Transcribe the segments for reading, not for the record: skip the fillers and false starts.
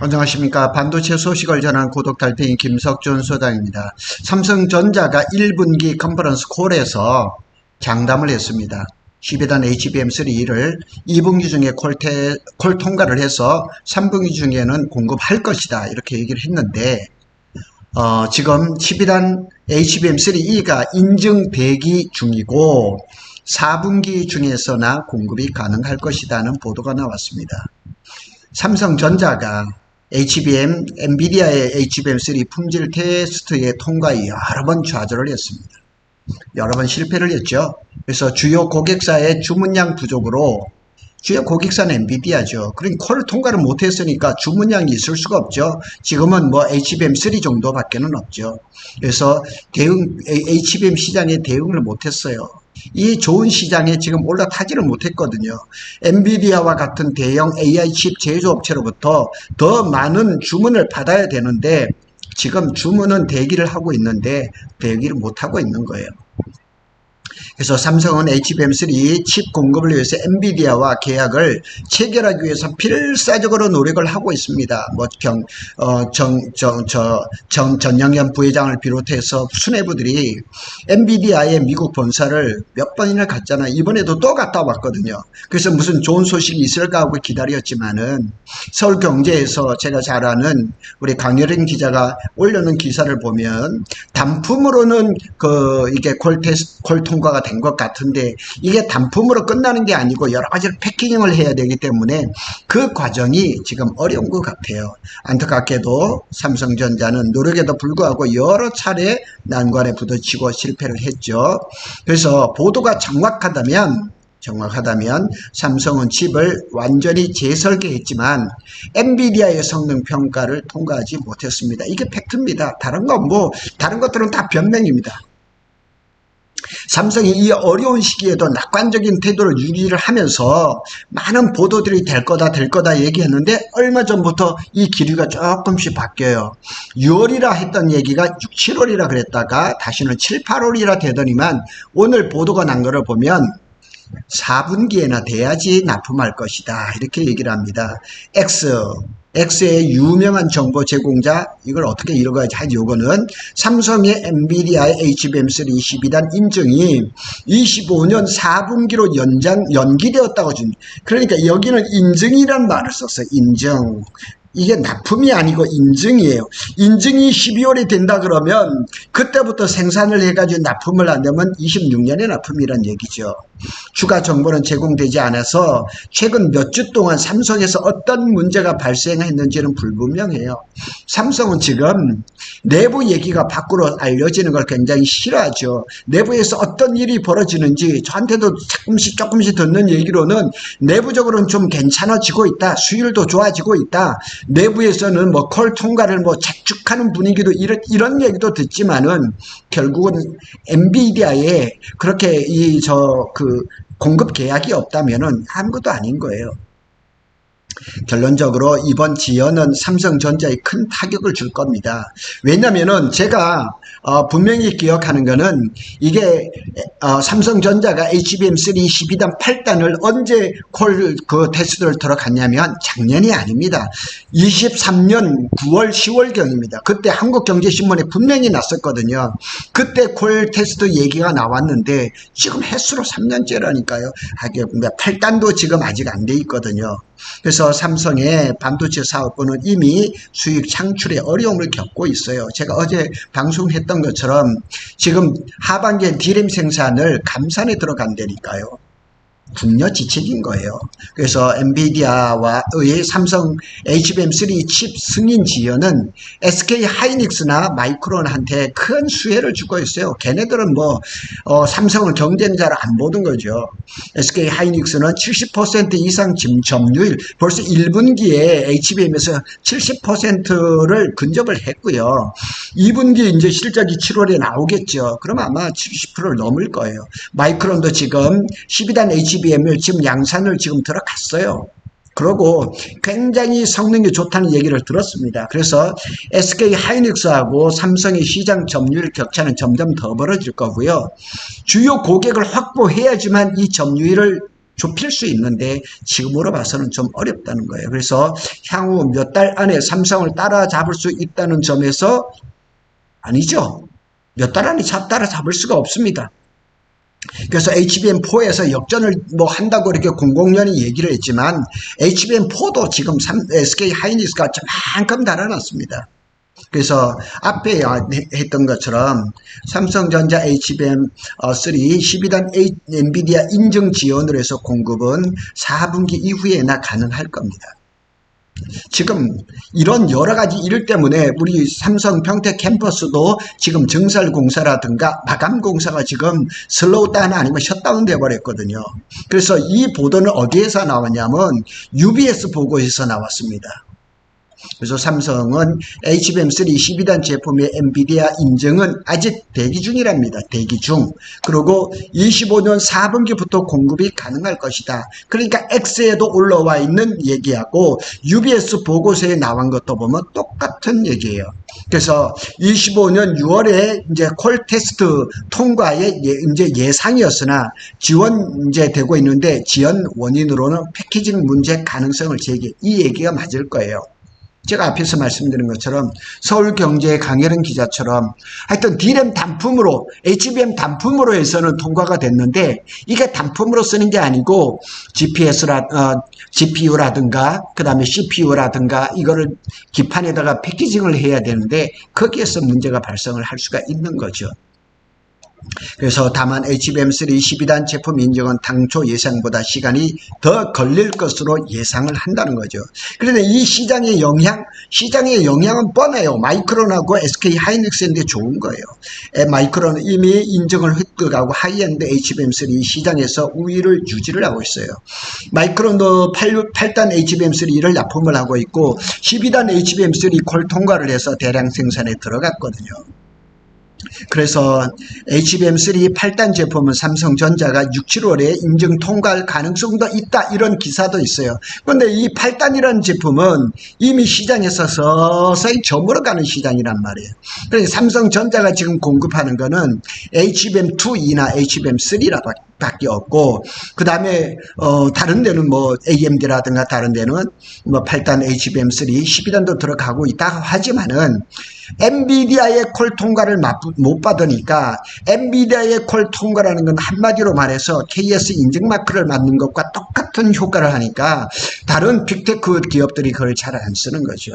안녕하십니까. 반도체 소식을 전한 구독달팽이 김석준 소장입니다. 삼성전자가 1분기 컨퍼런스 콜에서 장담을 했습니다. 12단 HBM3를 2분기 중에 콜 통과를 해서 3분기 중에는 공급할 것이다, 이렇게 얘기를 했는데 지금 12단 HBM3E가 인증 대기 중이고 4분기 중에서나 공급이 가능할 것이라는 보도가 나왔습니다. 삼성전자가 엔비디아의 HBM3 품질 테스트의 통과에 여러 번 좌절을 했습니다. 여러 번 실패를 했죠. 그래서 주요 고객사의 주문량 부족으로, 주요 고객사는 엔비디아죠. 그러니까 콜 통과를 못했으니까 주문량이 있을 수가 없죠. 지금은 뭐 HBM3 정도밖에는 없죠. 그래서 HBM 시장에 대응을 못했어요. 이 좋은 시장에 지금 올라타지를 못했거든요. 엔비디아와 같은 대형 AI 칩 제조업체로부터 더 많은 주문을 받아야 되는데 지금 주문은 대기를 하고 있는데 대기를 못하고 있는 거예요. 그래서 삼성은 HBM3 칩 공급을 위해서 엔비디아와 계약을 체결하기 위해서 필사적으로 노력을 하고 있습니다. 뭐 전영현 부회장을 비롯해서 수뇌부들이 엔비디아의 미국 본사를 몇 번이나 갔잖아요. 이번에도 또 갔다 왔거든요. 그래서 무슨 좋은 소식이 있을까 하고 기다렸지만은 서울경제에서 제가 잘 아는 우리 강여린 기자가 올려놓은 기사를 보면 단품으로는 이게 콜 통과가 된 것 같은데 이게 단품으로 끝나는 게 아니고 여러 가지를 패키징을 해야 되기 때문에 그 과정이 지금 어려운 것 같아요. 안타깝게도 삼성전자는 노력에도 불구하고 여러 차례 난관에 부딪히고 실패를 했죠. 그래서 보도가 정확하다면 삼성은 칩을 완전히 재설계했지만 엔비디아의 성능 평가를 통과하지 못했습니다. 이게 팩트입니다. 다른 것들은 다 변명입니다. 삼성이 이 어려운 시기에도 낙관적인 태도를 유지를 하면서 많은 보도들이 될 거다 얘기했는데 얼마 전부터 이 기류가 조금씩 바뀌어요. 6월이라 했던 얘기가 6, 7월이라 그랬다가 다시는 7, 8월이라 되더니만 오늘 보도가 난 거를 보면 4분기에나 돼야지 납품할 것이다, 이렇게 얘기를 합니다. X의 유명한 정보 제공자, 이걸 어떻게 읽어야지 하지. 요거는 삼성의 엔비디아의 HBM3 12단 인증이 25년 4분기로 연기되었다고 준. 그러니까 여기는 인증이란 말을 썼어요. 인증. 이게 납품이 아니고 인증이에요. 인증이 12월이 된다 그러면 그때부터 생산을 해가지고 납품을 한다면 26년에 납품이란 얘기죠. 추가 정보는 제공되지 않아서 최근 몇 주 동안 삼성에서 어떤 문제가 발생했는지는 불분명해요. 삼성은 지금 내부 얘기가 밖으로 알려지는 걸 굉장히 싫어하죠. 내부에서 어떤 일이 벌어지는지 저한테도 조금씩 듣는 얘기로는 내부적으로는 좀 괜찮아지고 있다, 수율도 좋아지고 있다, 내부에서는 뭐 콜 통과를 뭐 재촉하는 분위기도 이런 얘기도 듣지만은 결국은 엔비디아에 그렇게 공급 계약이 없다면은 아무것도 아닌 거예요. 결론적으로 이번 지연은 삼성전자에 큰 타격을 줄 겁니다. 왜냐면은 제가 분명히 기억하는 거는 이게 삼성전자가 HBM3 12단 8단을 언제 테스트를 들어갔냐면 작년이 아닙니다. 23년 9월 10월경입니다. 그때 한국경제신문에 분명히 났었거든요. 그때 콜 테스트 얘기가 나왔는데 지금 횟수로 3년째라니까요. 8단도 지금 아직 안 돼 있거든요. 그래서 삼성의 반도체 사업부는 이미 수익 창출에 어려움을 겪고 있어요. 제가 어제 방송했던 것처럼 지금 하반기에 디램 생산을 감산에 들어간다니까요. 궁여지책인 거예요. 그래서 엔비디아와의 삼성 HBM3 칩 승인 지연은 SK 하이닉스나 마이크론한테 큰 수혜를 주고 있어요. 걔네들은 삼성을 경쟁자로 안 보는 거죠. SK 하이닉스는 70% 이상 점유율, 벌써 1분기에 HBM에서 70%를 근접을 했고요. 2분기 이제 실적이 7월에 나오겠죠. 그럼 아마 70%를 넘을 거예요. 마이크론도 지금 12단 HBM을 지금 양산을 지금 들어갔어요. 그러고 굉장히 성능이 좋다는 얘기를 들었습니다. 그래서 SK 하이닉스하고 삼성의 시장 점유율 격차는 점점 더 벌어질 거고요. 주요 고객을 확보해야지만 이 점유율을 좁힐 수 있는데 지금으로 봐서는 좀 어렵다는 거예요. 그래서 향후 몇 달 안에 삼성을 따라잡을 수 있다는 점에서 아니죠. 몇 달 안에 따라잡을 수가 없습니다. 그래서 HBM4에서 역전을 뭐 한다고 이렇게 공공연히 얘기를 했지만 HBM4도 지금 SK 하이닉스가 저만큼 달아났습니다. 그래서 앞에 했던 것처럼 삼성전자 HBM3 12단 엔비디아 인증 지원을 해서 공급은 4분기 이후에나 가능할 겁니다. 지금 이런 여러 가지 일 때문에 우리 삼성 평택 캠퍼스도 지금 증설공사라든가 마감공사가 지금 슬로우다운 아니면 셧다운 돼버렸거든요. 그래서 이 보도는 어디에서 나왔냐면 UBS 보고에서 나왔습니다. 그래서 삼성은 HBM3 12단 제품의 엔비디아 인증은 아직 대기 중이랍니다. 대기 중. 그리고 25년 4분기부터 공급이 가능할 것이다. 그러니까 X에도 올라와 있는 얘기하고 UBS 보고서에 나온 것도 보면 똑같은 얘기예요. 그래서 25년 6월에 이제 콜 테스트 통과의 이제 예상이었으나 지원 이제 되고 있는데 지연 원인으로는 패키징 문제 가능성을 제기. 이 얘기가 맞을 거예요. 제가 앞에서 말씀드린 것처럼 서울경제의 강혜령 기자처럼 하여튼 D램 단품으로 HBM 단품으로 해서는 통과가 됐는데 이게 단품으로 쓰는 게 아니고 GPU라든가 그 다음에 CPU라든가 이거를 기판에다가 패키징을 해야 되는데 거기에서 문제가 발생을 할 수가 있는 거죠. 그래서 다만 HBM3 12단 제품 인증은 당초 예상보다 시간이 더 걸릴 것으로 예상을 한다는 거죠. 그런데 이 시장의 영향은 뻔해요. 마이크론하고 SK 하이닉스인데 좋은 거예요. 마이크론은 이미 인증을 획득하고 하이엔드 HBM3 시장에서 우위를 유지를 하고 있어요. 마이크론도 8단 HBM3를 납품을 하고 있고 12단 HBM3 콜 통과를 해서 대량 생산에 들어갔거든요. 그래서 HBM3 8단 제품은 삼성전자가 6, 7월에 인증 통과할 가능성도 있다 이런 기사도 있어요. 그런데 이 8단이라는 제품은 이미 시장에서 서서히 저물어가는 시장이란 말이에요. 그래서 삼성전자가 지금 공급하는 거는 HBM2E나 HBM3라 밖에 없고 그 다음에 다른 데는 뭐 AMD라든가 다른 데는 뭐 8단 HBM3 12단도 들어가고 있다고 하지만은 엔비디아의 콜 통과를 못 받으니까 엔비디아의 콜 통과라는 건 한마디로 말해서 KS 인증 마크를 맞는 것과 똑같은 효과를 하니까 다른 빅테크 기업들이 그걸 잘 안 쓰는 거죠.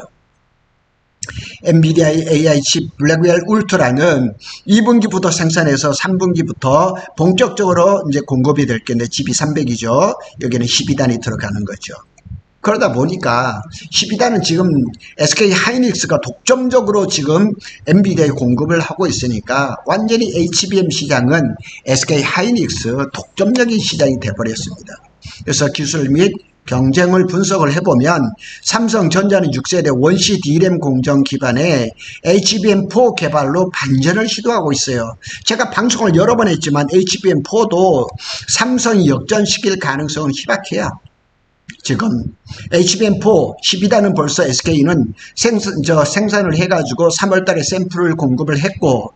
엔비디아의 AI 칩 블랙웰 울트라는 2분기부터 생산해서 3분기부터 본격적으로 이제 공급이 될 건데 GB300이죠. 여기는 12단이 들어가는 거죠. 그러다 보니까 12단은 지금 SK 하이닉스가 독점적으로 지금 엔비디아에 공급을 하고 있으니까 완전히 HBM 시장은 SK 하이닉스 독점적인 시장이 되어버렸습니다. 그래서 기술 및 경쟁을 분석을 해보면 삼성전자는 6세대 원시 D램 공정 기반의 HBM4 개발로 반전을 시도하고 있어요. 제가 방송을 여러 번 했지만 HBM4도 삼성이 역전시킬 가능성은 희박해요. 지금 HBM4 12단은 벌써 SK는 생산을 해가지고 3월달에 샘플을 공급을 했고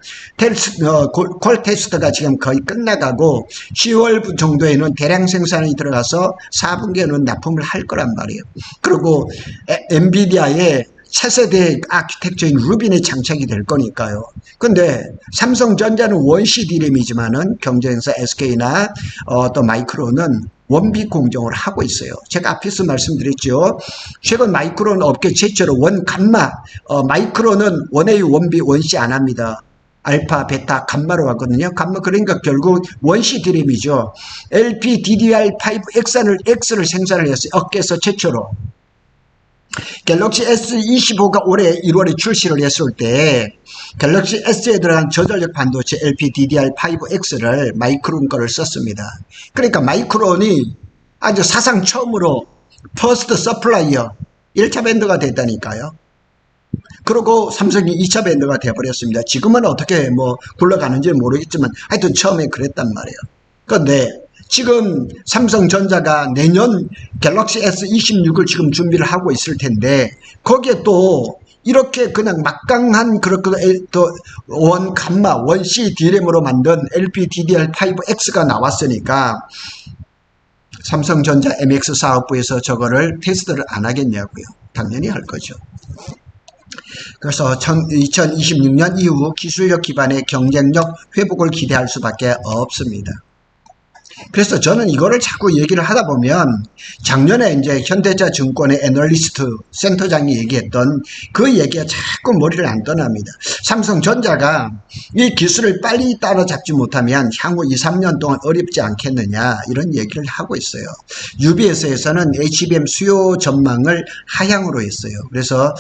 콜 테스트가 지금 거의 끝나가고 10월 정도에는 대량 생산이 들어가서 4분기에는 납품을 할 거란 말이에요. 그리고 엔비디아의 차세대 아키텍처인 루빈이 장착이 될 거니까요. 근데 삼성전자는 원시 D램이지만은 경쟁사 SK나 또 마이크론은 원비 공정을 하고 있어요. 제가 앞에서 말씀드렸죠. 최근 마이크론 업계 최초로 원감마, 마이크론은 원A, 원B, 원C 안 합니다. 알파, 베타, 감마로 왔거든요. 감마 그러니까 결국 원시 드램이죠. LPDDR5X를 생산을 했어요. 업계에서 최초로. 갤럭시 S25가 올해 1월에 출시를 했을 때 갤럭시 S에 들어간 저전력 반도체 LPDDR5X를 마이크론 거를 썼습니다. 그러니까 마이크론이 아주 사상 처음으로 퍼스트 서플라이어 1차 밴드가 됐다니까요. 그리고 삼성이 2차 밴드가 되어버렸습니다. 지금은 어떻게 뭐 굴러가는지 모르겠지만 하여튼 처음에 그랬단 말이에요. 그런데 지금 삼성전자가 내년 갤럭시 S26을 지금 준비를 하고 있을 텐데 거기에 또 이렇게 그냥 막강한 원 감마 원C D램으로 만든 LPDDR5X가 나왔으니까 삼성전자 MX 사업부에서 저거를 테스트를 안 하겠냐고요. 당연히 할 거죠. 그래서 2026년 이후 기술력 기반의 경쟁력 회복을 기대할 수밖에 없습니다. 그래서 저는 이거를 자꾸 얘기를 하다 보면 작년에 이제 현대차 증권의 애널리스트 센터장이 얘기했던 그 얘기가 자꾸 머리를 안 떠납니다. 삼성전자가 이 기술을 빨리 따라잡지 못하면 향후 2, 3년 동안 어렵지 않겠느냐 이런 얘기를 하고 있어요. UBS에서는 HBM 수요 전망을 하향으로 했어요. 그래서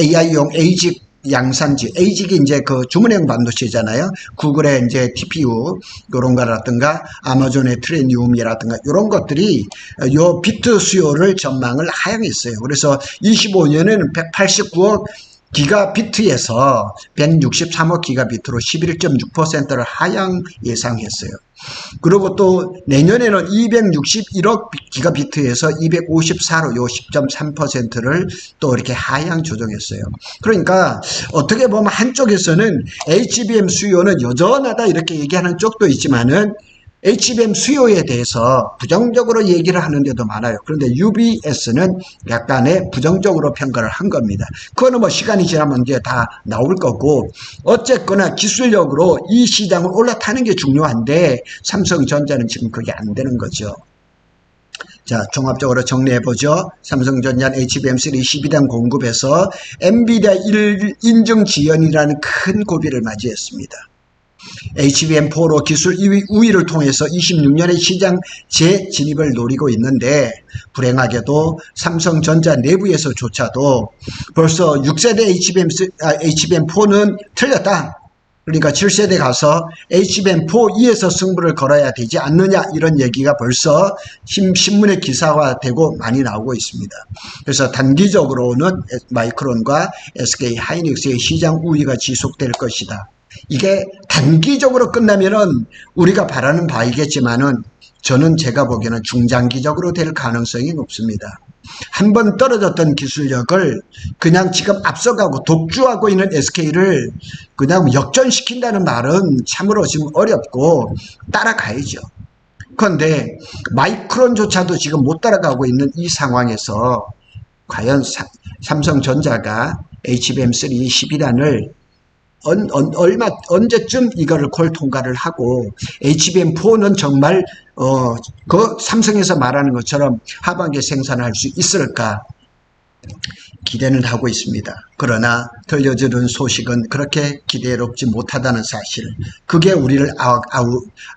AI용 ASIC 양산지, ASIC이 이제 그 주문형 반도체잖아요. 구글의 이제 TPU, 요런 거라든가, 아마존의 트레니움이라든가, 요런 것들이 요 비트 수요를 전망을 하향했어요. 그래서 25년에는 189억 기가비트에서 163억 기가비트로 11.6%를 하향 예상했어요. 그리고 또 내년에는 261억 기가비트에서 254로 요 10.3%를 또 이렇게 하향 조정했어요. 그러니까 어떻게 보면 한쪽에서는 HBM 수요는 여전하다 이렇게 얘기하는 쪽도 있지만은 HBM 수요에 대해서 부정적으로 얘기를 하는데도 많아요. 그런데 UBS는 약간의 부정적으로 평가를 한 겁니다. 그거는 뭐 시간이 지나면 이제 다 나올 거고, 어쨌거나 기술력으로 이 시장을 올라타는 게 중요한데 삼성전자는 지금 그게 안 되는 거죠. 자, 종합적으로 정리해보죠. 삼성전자는 HBM3 12단 공급에서 엔비디아 인증 지연이라는 큰 고비를 맞이했습니다. HBM4로 기술 우위를 통해서 26년의 시장 재진입을 노리고 있는데 불행하게도 삼성전자 내부에서조차도 벌써 6세대 HBM4는 틀렸다. 그러니까 7세대 가서 HBM4E에서 승부를 걸어야 되지 않느냐 이런 얘기가 벌써 신문의 기사화되고 많이 나오고 있습니다. 그래서 단기적으로는 마이크론과 SK 하이닉스의 시장 우위가 지속될 것이다. 이게 단기적으로 끝나면은 우리가 바라는 바이겠지만은 저는 제가 보기에는 중장기적으로 될 가능성이 높습니다. 한번 떨어졌던 기술력을 그냥 지금 앞서가고 독주하고 있는 SK를 그냥 역전시킨다는 말은 참으로 지금 어렵고 따라가야죠. 그런데 마이크론조차도 지금 못 따라가고 있는 이 상황에서 과연 삼성전자가 HBM3 12단을 언제쯤 이거를 콜 통과를 하고 HBM4는 정말 그 삼성에서 말하는 것처럼 하반기에 생산할 수 있을까 기대는 하고 있습니다. 그러나 들려주는 소식은 그렇게 기대롭지 못하다는 사실, 그게 우리를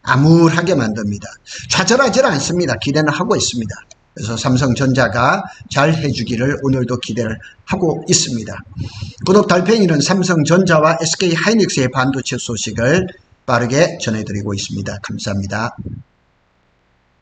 암울하게 만듭니다. 좌절하지 않습니다. 기대는 하고 있습니다. 그래서 삼성전자가 잘 해주기를 오늘도 기대를 하고 있습니다. 구독 달팽이는 삼성전자와 SK 하이닉스의 반도체 소식을 빠르게 전해드리고 있습니다. 감사합니다.